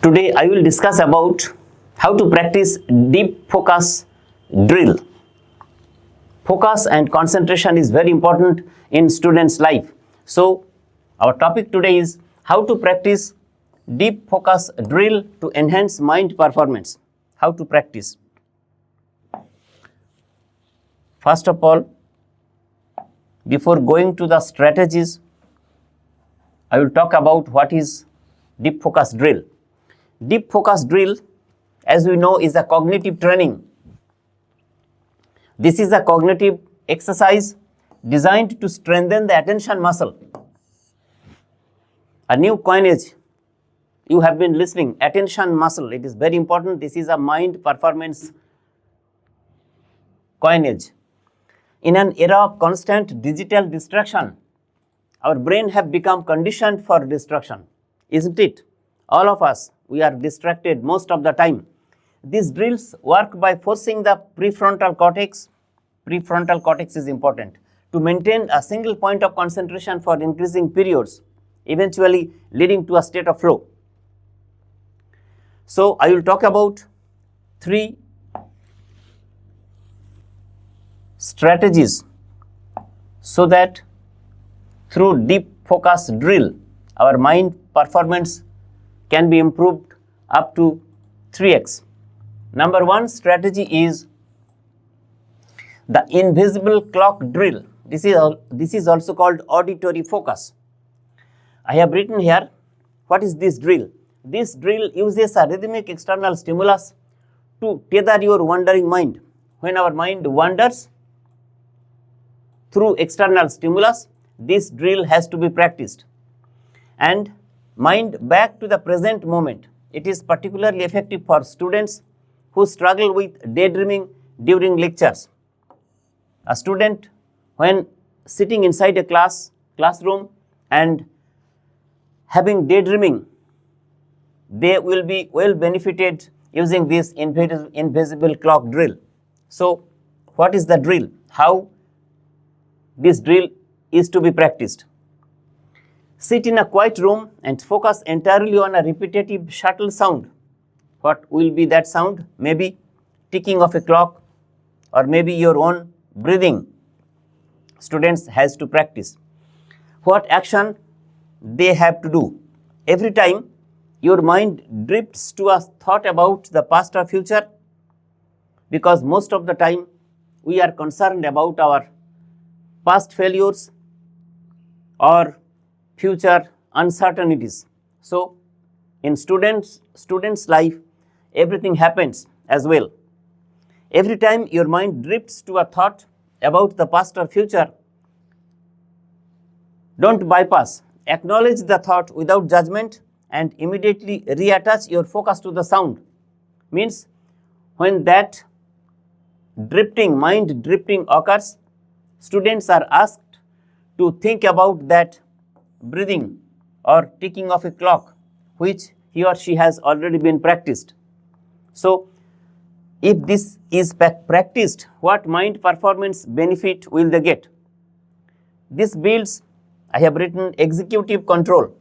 Today I will discuss about how to practice deep focus drill. Focus and concentration is very important in students' life. So our topic today is how to practice deep focus drill to enhance mind performance. How to practice. First of all, before going to the strategies, I will talk about what is deep focus drill. Deep focus drill, as we know, is a cognitive training. This is a cognitive exercise designed to strengthen the attention muscle. A new coinage you have been listening, attention muscle. It is very important. This is a mind performance coinage. In an era of constant digital distraction, our brain have become conditioned for distraction, isn't it? All of us, we are distracted most of the time. These drills work by forcing the prefrontal cortex. Prefrontal cortex is important to maintain a single point of concentration for increasing periods, eventually leading to a state of flow. So I will talk about 3 strategies so that through deep focus drill, our mind performance can be improved up to 3x. Number 1 strategy is the invisible clock drill. This is also called auditory focus. I have written here, what is this drill? This drill uses a rhythmic external stimulus to tether your wandering mind. When our mind wanders through external stimulus, this drill has to be practiced and mind back to the present moment. It is particularly effective for students who struggle with daydreaming during lectures. A student, when sitting inside a classroom and having daydreaming, they will be well benefited using this invisible clock drill. So, what is the drill? How this drill is to be practiced? Sit in a quiet room and focus entirely on a repetitive shuttle sound. What will be that sound? Maybe ticking of a clock or maybe your own breathing. Students has to practice. What action they have to do? Every time your mind drifts to a thought about the past or future, because most of the time we are concerned about our past failures or future uncertainties. So in students' life, everything happens as well. Every time your mind drifts to a thought about the past or future, don't bypass. Acknowledge the thought without judgment and immediately reattach your focus to the sound. Means when that mind drifting occurs, students are asked to think about that breathing or ticking of a clock which he or she has already been practiced. So if this is practiced, what mind performance benefit will they get? This builds, I have written, executive control.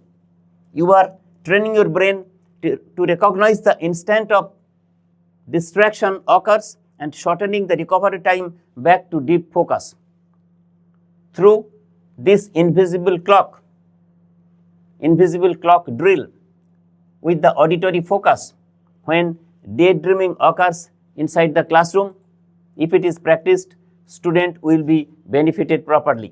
You are training your brain to recognize the instant of distraction occurs and shortening the recovery time back to deep focus. Through this invisible clock drill with the auditory focus, when daydreaming occurs inside the classroom, if it is practiced, student will be benefited properly.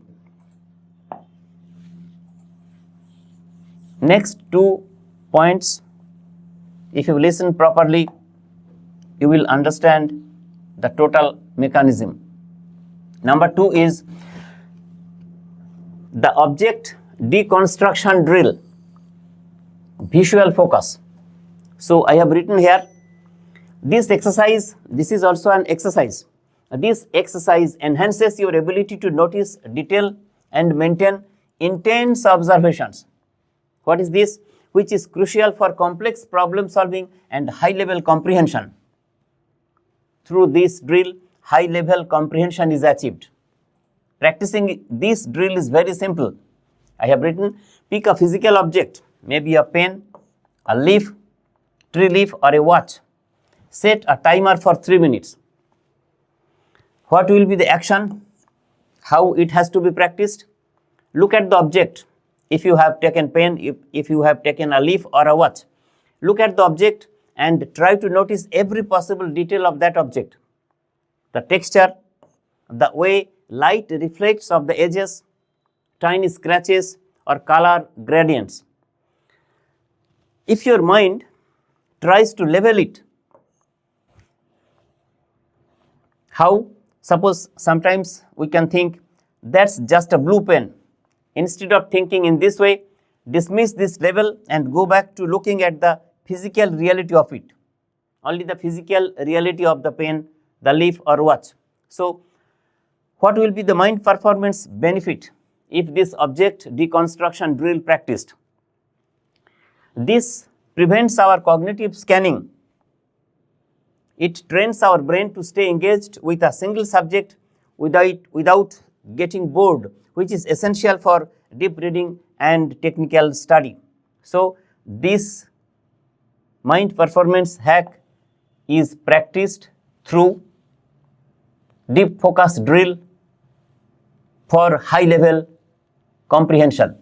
Next 2 points, if you listen properly, you will understand the total mechanism. Number 2 is the object deconstruction drill, visual focus. So I have written here, this is also an exercise. This exercise enhances your ability to notice detail and maintain intense observations. What is this? Which is crucial for complex problem solving and high level comprehension. Through this drill, high level comprehension is achieved. Practicing this drill is very simple. I have written, pick a physical object, maybe a pen, a leaf, tree leaf or a watch. Set a timer for 3 minutes. What will be the action? How it has to be practiced? Look at the object. If you have taken pen, if you have taken a leaf or a watch, look at the object and try to notice every possible detail of that object. The texture, the way light reflects off the edges, tiny scratches or color gradients. If your mind tries to level it, how? Suppose sometimes we can think that's just a blue pen. Instead of thinking in this way, dismiss this level and go back to looking at the physical reality of it. Only the physical reality of the pen, the leaf or watch. So, what will be the mind performance benefit if this object deconstruction drill practiced? This prevents our cognitive scanning. It trains our brain to stay engaged with a single subject without getting bored, which is essential for deep reading and technical study. So, this mind performance hack is practiced through deep focus drill for high level comprehension.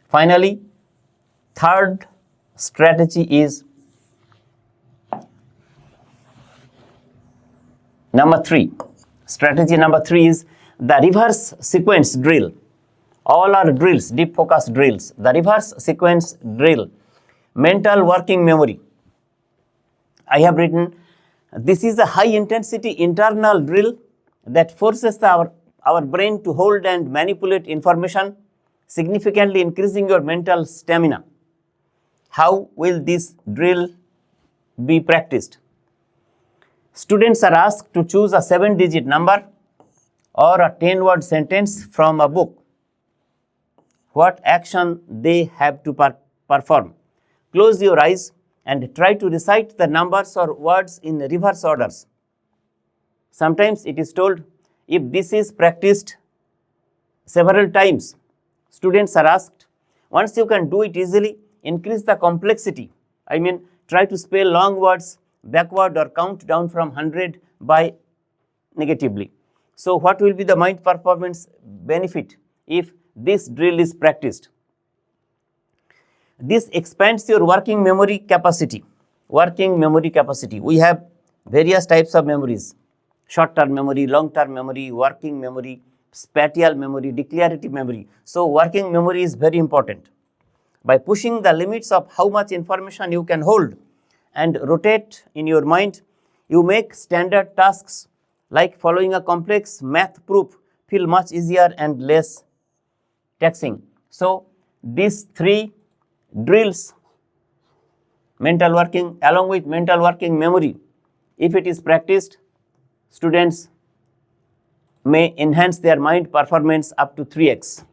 Finally, third strategy is number 3. Strategy number 3 is the reverse sequence drill. All are drills, deep focus drills. The reverse sequence drill, mental working memory. I have written, this is a high intensity internal drill that forces our brain to hold and manipulate information, significantly increasing your mental stamina. How will this drill be practiced? Students are asked to choose a 7-digit number or a 10-word sentence from a book. What action they have to perform? Close your eyes and try to recite the numbers or words in reverse orders. Sometimes it is told, if this is practiced several times, students are asked, once you can do it easily, increase the complexity. I mean, try to spell long words backward or count down from 100 by negatively. So, what will be the mind performance benefit if this drill is practiced? This expands your working memory capacity. Working memory capacity. We have various types of memories: short-term memory, long-term memory, working memory, spatial memory, declarative memory. So, working memory is very important. By pushing the limits of how much information you can hold and rotate in your mind, you make standard tasks like following a complex math proof feel much easier and less taxing. So, these 3 drills, mental working along with mental working memory, if it is practiced, students may enhance their mind performance up to 3x.